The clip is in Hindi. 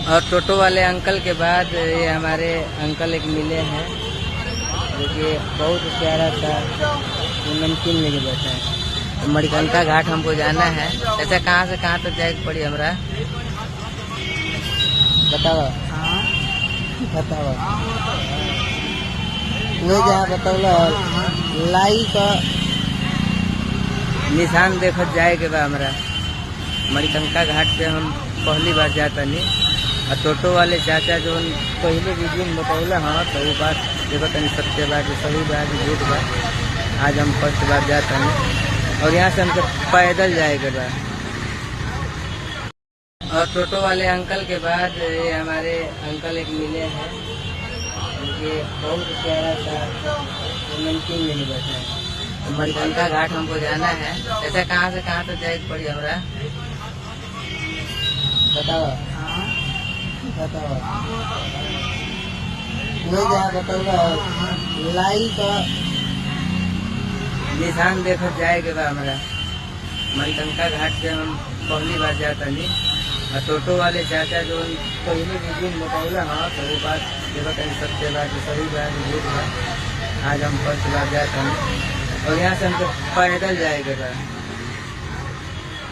और टोटो वाले अंकल के बाद ये हमारे अंकल एक मिले हैं, देखिए बहुत प्यारा सा नमकीन लेके बैठा है। तो मणिकंका घाट हमको जाना है। ऐसा कहाँ से कहाँ तक जाए पड़ी हमरा बताओ बताओ। वो जहाँ बतौला लाई का निशान देखत जाए के बा हमरा। मणिकंका घाट पे हम पहली बार जाता नहीं, और टोटो वाले चाचा जो पहले वीडियो में बतौला हाँ तो वो बात देखो तनी सत्य बात सही बात झूठ बात। आज हम फर्स्ट बार जाता नहीं, और यहाँ से हमको पैदल जाएगा बा। और टोटो वाले अंकल के बाद ये हमारे अंकल एक मिले हैं, देखिए बहुत प्यारा सा नमकीन लेके बैठा है। तो मणिकंका घाट हमको जाना है। ऐसा कहाँ से कहाँ तक जाए पड़ी हमरा बताओ बताओ। वो जहाँ बतौला लाई का निशान देखत जाए के बा हमरा। मणिकंका घाट पे हम पहली बार जाता नहीं, और टोटो वाले चाचा जो पहले वीडियो में बतौला हाँ तो वो बात देखो तनी सत्य बात सही बात झूठ बात। आज हम फर्स्ट बार जाता नहीं, और यहाँ से हमको पैदल जाएगा बा।